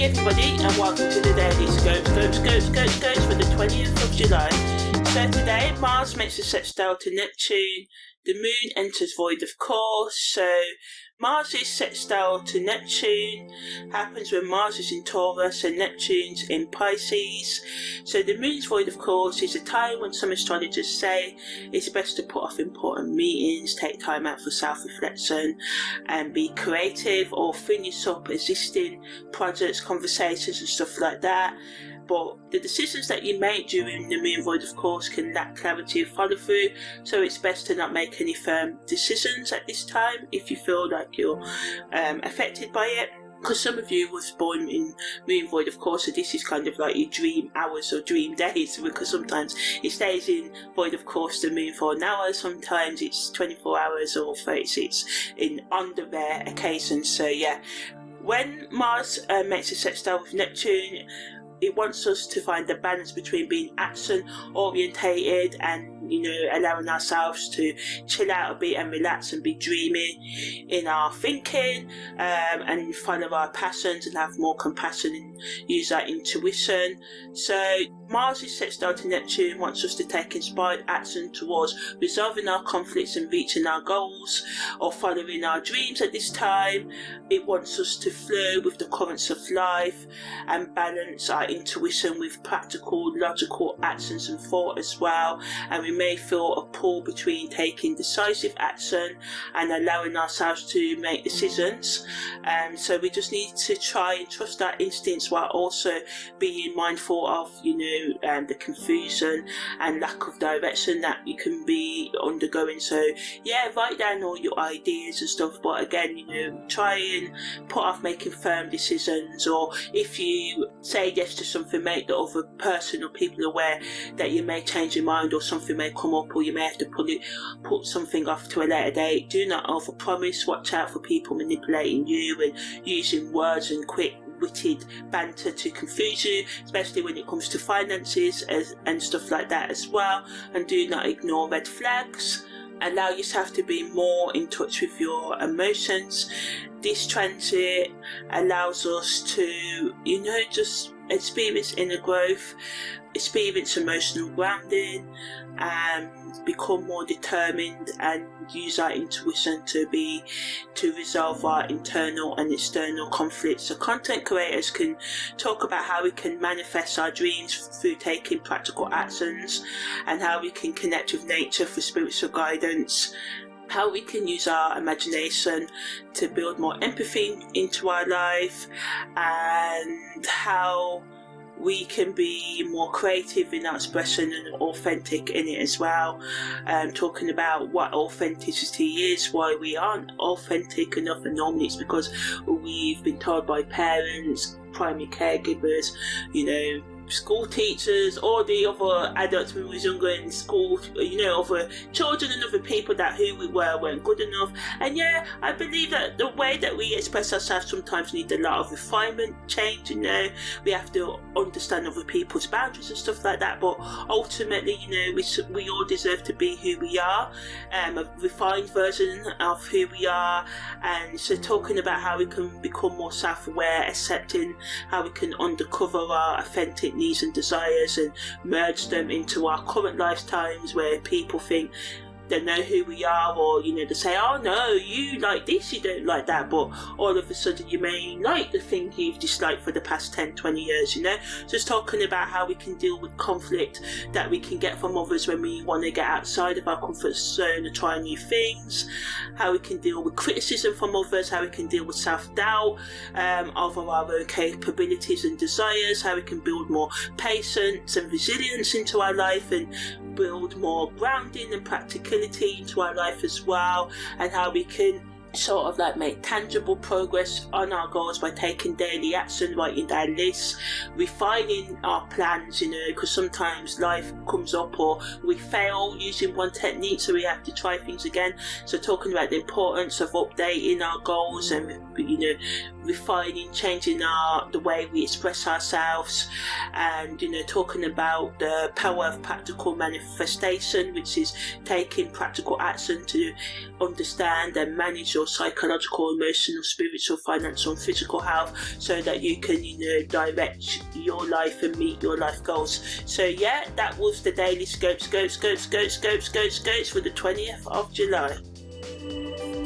everybody, and welcome to the Daily Scope for the 20th of July. So today, Mars makes a sextile to Neptune, the Moon enters void of course, so Mars' sextile to Neptune happens when Mars is in Taurus and Neptune's in Pisces. So the Moon's void of course is a time when some astrologers say it's best to put off important meetings, take time out for self-reflection and be creative, or finish up existing projects, conversations and stuff like that. But the decisions that you make during the Moon void of course can lack clarity of follow through, so it's best to not make any firm decisions at this time if you feel like you're affected by it. Because some of you was born in Moon void of course, so this is kind of like your dream hours or dream days, because sometimes it stays in void of course the moon for an hour, sometimes it's 24 hours or 36 on the rare occasions. So yeah, when Mars makes a sextile with Neptune, it wants us to find the balance between being action orientated and, allowing ourselves to chill out a bit and relax and be dreamy in our thinking, and follow our passions and have more compassion and use our intuition. So Mars' sextile to Neptune wants us to take inspired action towards resolving our conflicts and reaching our goals, or following our dreams at this time. It wants us to flow with the currents of life and balance our intuition with practical, logical actions and thought as well. And we may feel a pull between taking decisive action and allowing ourselves to make decisions. So we just need to try and trust our instincts while also being mindful of, the confusion and lack of direction that you can be undergoing. So yeah, write down all your ideas and stuff, but again, try and put off making firm decisions, or if you say yes to something, make the other person or people aware that you may change your mind, or something may come up, or you may have to put something off to a later date. Do not overpromise. Watch out for people manipulating you and using words and quick-witted banter to confuse you, especially when it comes to finances and stuff like that as well. And do not ignore red flags. Allow yourself to be more in touch with your emotions. This transit allows us to, just experience inner growth, experience emotional grounding, and become more determined and use our intuition to resolve our internal and external conflicts. So content creators can talk about how we can manifest our dreams through taking practical actions, and how we can connect with nature for spiritual guidance, how we can use our imagination to build more empathy into our life, and how we can be more creative in our expression and authentic in it as well. Talking about what authenticity is, why we aren't authentic enough, and normally it's because we've been told by parents, primary caregivers, school teachers, or the other adults when we was younger in school, other children and other people, that who we weren't good enough. And yeah, I believe that the way that we express ourselves sometimes need a lot of refinement, change. We have to understand other people's boundaries and stuff like that, but ultimately, we all deserve to be who we are, a refined version of who we are. And so talking about how we can become more self-aware, accepting how we can uncover our authentic needs and desires and merge them into our current lifetimes, where people think they know who we are, or they say, oh no, you like this, you don't like that, but all of a sudden you may like the thing you've disliked for the past 10-20 years. Just talking about how we can deal with conflict that we can get from others when we want to get outside of our comfort zone and try new things, how we can deal with criticism from others, how we can deal with self-doubt of our own capabilities and desires, how we can build more patience and resilience into our life, and build more grounding and practicality into our life as well, and how we can sort of like make tangible progress on our goals by taking daily action, writing down lists, refining our plans, because sometimes life comes up or we fail using one technique, so we have to try things again. So talking about the importance of updating our goals and refining, changing the way we express ourselves, and talking about the power of practical manifestation, which is taking practical action to understand and manage your psychological, emotional, spiritual, financial and physical health, so that you can, direct your life and meet your life goals. So yeah, that was the daily scope for the 20th of July.